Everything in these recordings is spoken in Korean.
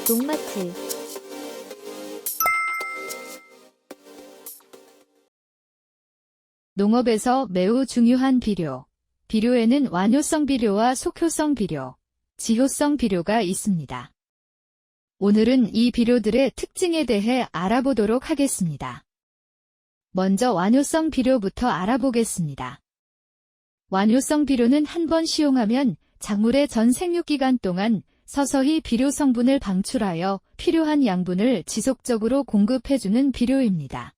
농마트. 농업에서 매우 중요한 비료. 비료에는 완효성 비료와 속효성 비료, 지효성 비료가 있습니다. 오늘은 이 비료들의 특징에 대해 알아보도록 하겠습니다. 먼저 완효성 비료부터 알아보겠습니다. 완효성 비료는 한 번 시용하면 작물의 전 생육기간 동안 서서히 비료 성분을 방출하여 필요한 양분을 지속적으로 공급해주는 비료입니다.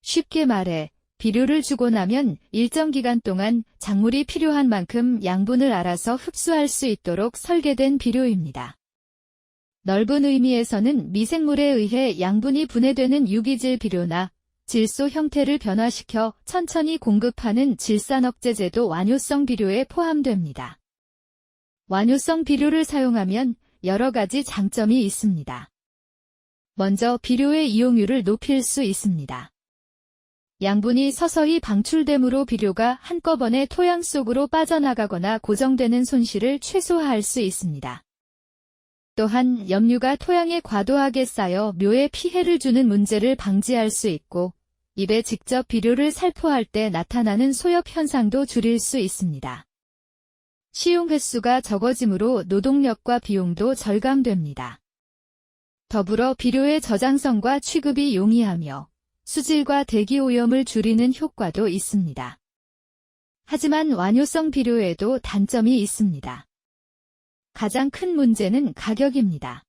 쉽게 말해 비료를 주고 나면 일정 기간 동안 작물이 필요한 만큼 양분을 알아서 흡수할 수 있도록 설계된 비료입니다. 넓은 의미에서는 미생물에 의해 양분이 분해되는 유기질 비료나 질소 형태를 변화시켜 천천히 공급하는 질산억제제도 완효성 비료에 포함됩니다. 완효성 비료를 사용하면 여러 가지 장점이 있습니다. 먼저 비료의 이용률을 높일 수 있습니다. 양분이 서서히 방출되므로 비료가 한꺼번에 토양 속으로 빠져나가거나 고정되는 손실을 최소화할 수 있습니다. 또한 염류가 토양에 과도하게 쌓여 묘에 피해를 주는 문제를 방지할 수 있고 입에 직접 비료를 살포할 때 나타나는 소엽 현상도 줄일 수 있습니다. 시용 횟수가 적어지므로 노동력과 비용도 절감됩니다. 더불어 비료의 저장성과 취급이 용이하며 수질과 대기 오염을 줄이는 효과도 있습니다. 하지만 완효성 비료에도 단점이 있습니다. 가장 큰 문제는 가격입니다.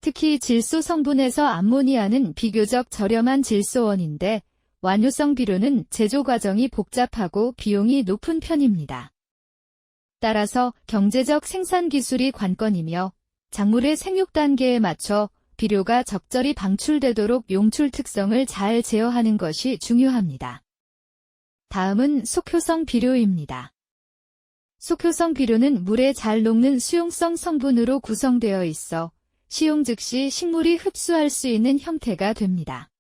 특히 질소 성분에서 암모니아는 비교적 저렴한 질소원인데 완효성 비료는 제조 과정이 복잡하고 비용이 높은 편입니다. 따라서 경제적 생산 기술이 관건이며 작물의 생육 단계에 맞춰 비료가 적절히 방출되도록 용출 특성을 잘 제어하는 것이 중요합니다. 다음은 속효성 비료입니다. 속효성 비료는 물에 잘 녹는 수용성 성분으로 구성되어 있어 시용 즉시 식물이 흡수할 수 있는 형태가 됩니다.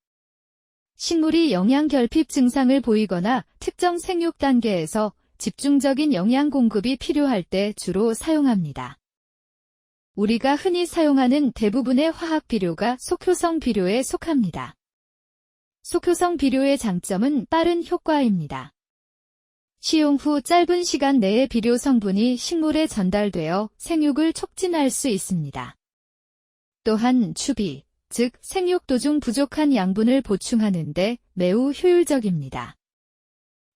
식물이 영양 결핍 증상을 보이거나 특정 생육 단계에서 집중적인 영양 공급이 필요할 때 주로 사용합니다. 우리가 흔히 사용하는 대부분의 화학 비료가 속효성 비료에 속합니다. 속효성 비료의 장점은 빠른 효과입니다. 시용 후 짧은 시간 내에 비료 성분이 식물에 전달되어 생육을 촉진할 수 있습니다. 또한 추비, 즉 생육 도중 부족한 양분을 보충하는 데 매우 효율적입니다.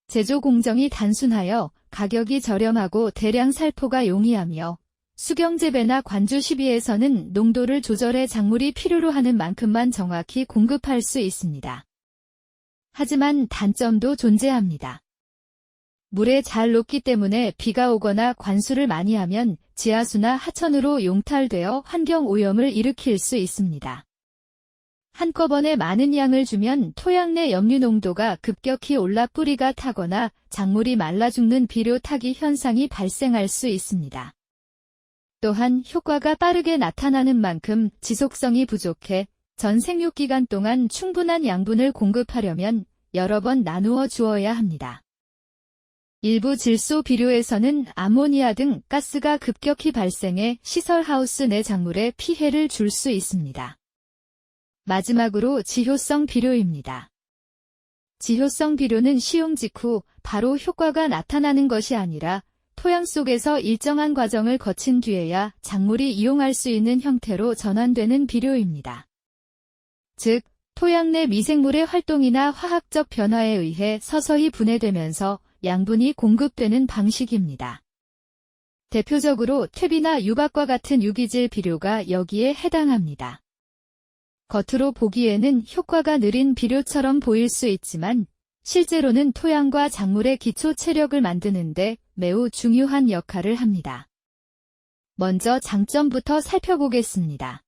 제조 공정이 단순하여 가격이 저렴하고 대량 살포가 용이하며 수경 재배나 관주 시비에서는 농도를 조절해 작물이 필요로 하는 만큼만 정확히 공급할 수 있습니다. 하지만 단점도 존재합니다. 물에 잘 녹기 때문에 비가 오거나 관수를 많이 하면 지하수나 하천으로 용탈되어 환경 오염을 일으킬 수 있습니다. 한꺼번에 많은 양을 주면 토양 내 염류 농도가 급격히 올라 뿌리가 타거나 작물이 말라 죽는 비료 타기 현상이 발생할 수 있습니다. 또한 효과가 빠르게 나타나는 만큼 지속성이 부족해 전 생육 기간 동안 충분한 양분을 공급하려면 여러 번 나누어 주어야 합니다. 일부 질소 비료에서는 암모니아 등 가스가 급격히 발생해 시설하우스 내 작물에 피해를 줄 수 있습니다. 마지막으로 지효성 비료입니다. 지효성 비료는 시용 직후 바로 효과가 나타나는 것이 아니라 토양 속에서 일정한 과정을 거친 뒤에야 작물이 이용할 수 있는 형태로 전환되는 비료입니다. 즉, 토양 내 미생물의 활동이나 화학적 변화에 의해 서서히 분해되면서 양분이 공급되는 방식입니다. 대표적으로 퇴비나 유박과 같은 유기질 비료가 여기에 해당합니다. 겉으로 보기에는 효과가 느린 비료처럼 보일 수 있지만 실제로는 토양과 작물의 기초 체력을 만드는 데 매우 중요한 역할을 합니다. 먼저 장점부터 살펴보겠습니다.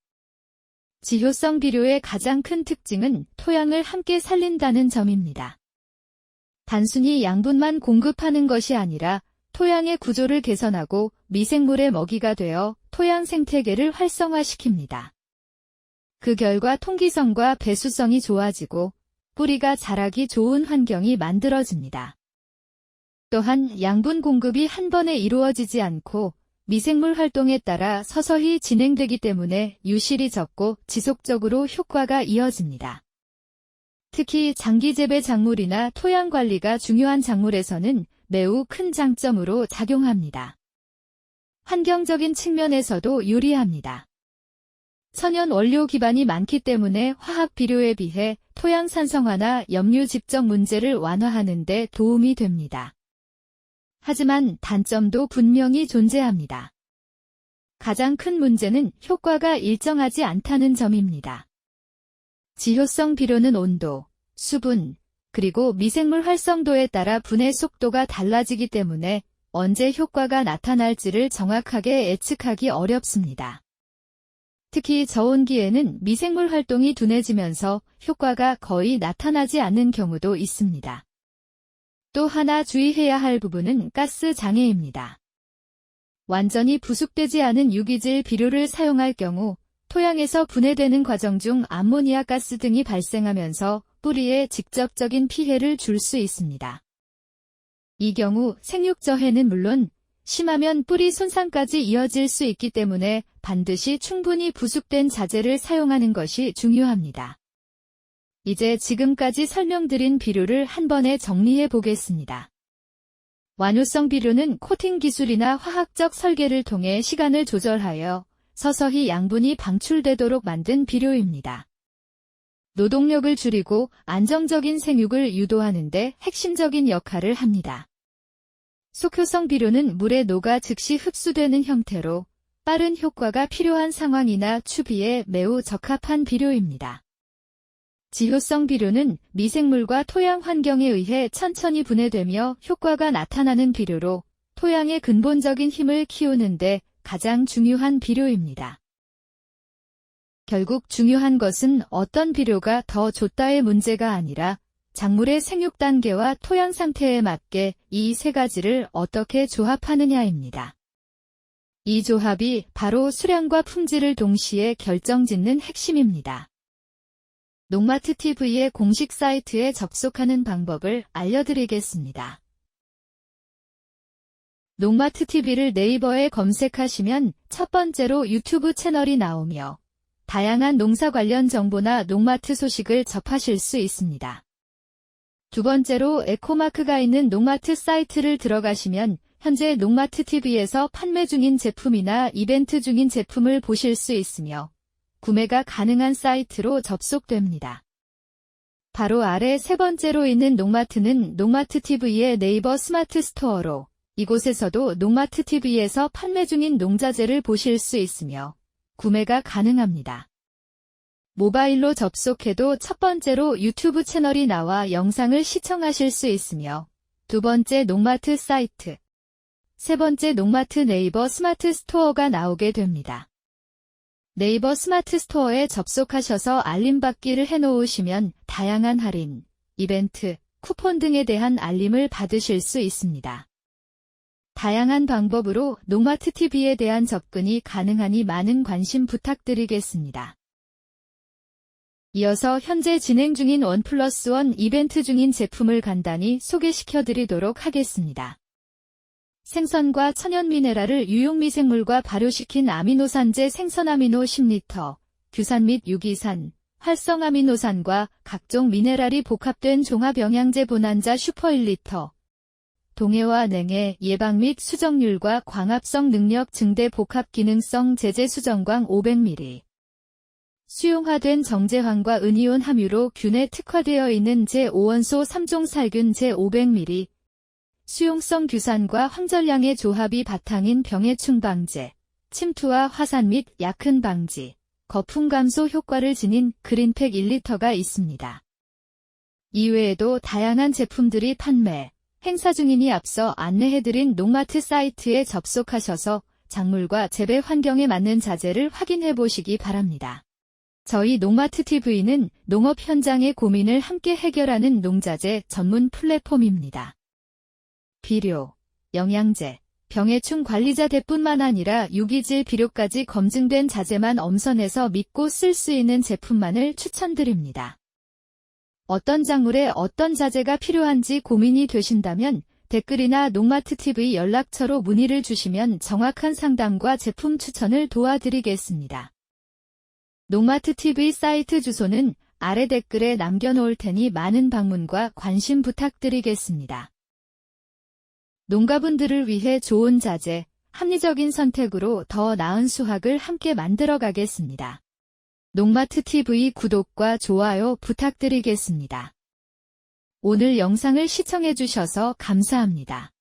지효성 비료의 가장 큰 특징은 토양을 함께 살린다는 점입니다. 단순히 양분만 공급하는 것이 아니라 토양의 구조를 개선하고 미생물의 먹이가 되어 토양 생태계를 활성화시킵니다. 그 결과 통기성과 배수성이 좋아지고 뿌리가 자라기 좋은 환경이 만들어집니다. 또한 양분 공급이 한 번에 이루어지지 않고 미생물 활동에 따라 서서히 진행되기 때문에 유실이 적고 지속적으로 효과가 이어집니다. 특히 장기 재배 작물이나 토양 관리가 중요한 작물에서는 매우 큰 장점으로 작용합니다. 환경적인 측면에서도 유리합니다. 천연 원료 기반이 많기 때문에 화학 비료에 비해 토양 산성화나 염류 집적 문제를 완화하는 데 도움이 됩니다. 하지만 단점도 분명히 존재합니다. 가장 큰 문제는 효과가 일정하지 않다는 점입니다. 지효성 비료는 온도, 수분, 그리고 미생물 활성도에 따라 분해 속도가 달라지기 때문에 언제 효과가 나타날지를 정확하게 예측하기 어렵습니다. 특히 저온기에는 미생물 활동이 둔해지면서 효과가 거의 나타나지 않는 경우도 있습니다. 또 하나 주의해야 할 부분은 가스 장애입니다. 완전히 부숙되지 않은 유기질 비료를 사용할 경우 토양에서 분해되는 과정 중 암모니아 가스 등이 발생하면서 뿌리에 직접적인 피해를 줄 수 있습니다. 이 경우 생육저해는 물론 심하면 뿌리 손상까지 이어질 수 있기 때문에 반드시 충분히 부숙된 자재를 사용하는 것이 중요합니다. 이제 지금까지 설명드린 비료를 한 번에 정리해 보겠습니다. 완효성 비료는 코팅 기술이나 화학적 설계를 통해 시간을 조절하여 서서히 양분이 방출되도록 만든 비료입니다. 노동력을 줄이고 안정적인 생육을 유도하는 데 핵심적인 역할을 합니다. 속효성 비료는 물에 녹아 즉시 흡수되는 형태로 빠른 효과가 필요한 상황이나 추비에 매우 적합한 비료입니다. 지효성 비료는 미생물과 토양 환경에 의해 천천히 분해되며 효과가 나타나는 비료로 토양의 근본적인 힘을 키우는 데 가장 중요한 비료입니다. 결국 중요한 것은 어떤 비료가 더 좋다의 문제가 아니라 작물의 생육 단계와 토양 상태에 맞게 이 세 가지를 어떻게 조합하느냐입니다. 이 조합이 바로 수량과 품질을 동시에 결정짓는 핵심입니다. 농마트 TV의 공식 사이트에 접속하는 방법을 알려드리겠습니다. 농마트 TV를 네이버에 검색하시면 첫 번째로 유튜브 채널이 나오며 다양한 농사 관련 정보나 농마트 소식을 접하실 수 있습니다. 두 번째로 에코마크가 있는 농마트 사이트를 들어가시면 현재 농마트 TV에서 판매 중인 제품이나 이벤트 중인 제품을 보실 수 있으며 구매가 가능한 사이트로 접속됩니다. 바로 아래 세 번째로 있는 농마트는 농마트 TV의 네이버 스마트 스토어로 이곳에서도 농마트 TV에서 판매 중인 농자재를 보실 수 있으며 구매가 가능합니다. 모바일로 접속해도 첫 번째로 유튜브 채널이 나와 영상을 시청하실 수 있으며 두 번째 농마트 사이트, 세 번째 농마트 네이버 스마트 스토어가 나오게 됩니다. 네이버 스마트 스토어에 접속하셔서 알림받기를 해놓으시면 다양한 할인, 이벤트, 쿠폰 등에 대한 알림을 받으실 수 있습니다. 다양한 방법으로 농마트 TV에 대한 접근이 가능하니 많은 관심 부탁드리겠습니다. 이어서 현재 진행 중인 1+1 이벤트 중인 제품을 간단히 소개시켜드리도록 하겠습니다. 생선과 천연 미네랄을 유용미생물과 발효시킨 아미노산제 생선아미노 10L, 규산 및 유기산, 활성아미노산과 각종 미네랄이 복합된 종합영양제 보난자 슈퍼 1L, 동해와 냉해 예방 및 수정률과 광합성 능력 증대 복합 기능성 제제 수정광 500ml. 수용화된 정제황과 은이온 함유로 균에 특화되어 있는 제5원소 3종 살균 제500ml. 수용성 규산과 황전량의 조합이 바탕인 병해충 방제, 침투와 화산 및 약흔 방지, 거품 감소 효과를 지닌 그린팩 1리터가 있습니다. 이외에도 다양한 제품들이 판매, 행사 중이니 앞서 안내해드린 농마트 사이트에 접속하셔서 작물과 재배 환경에 맞는 자재를 확인해 보시기 바랍니다. 저희 농마트 TV는 농업 현장의 고민을 함께 해결하는 농자재 전문 플랫폼입니다. 비료, 영양제, 병해충 관리자재뿐만 아니라 유기질 비료까지 검증된 자재만 엄선해서 믿고 쓸 수 있는 제품만을 추천드립니다. 어떤 작물에 어떤 자재가 필요한지 고민이 되신다면 댓글이나 농마트TV 연락처로 문의를 주시면 정확한 상담과 제품 추천을 도와드리겠습니다. 농마트TV 사이트 주소는 아래 댓글에 남겨놓을 테니 많은 방문과 관심 부탁드리겠습니다. 농가분들을 위해 좋은 자재, 합리적인 선택으로 더 나은 수확을 함께 만들어 가겠습니다. 농마트TV 구독과 좋아요 부탁드리겠습니다. 오늘 영상을 시청해주셔서 감사합니다.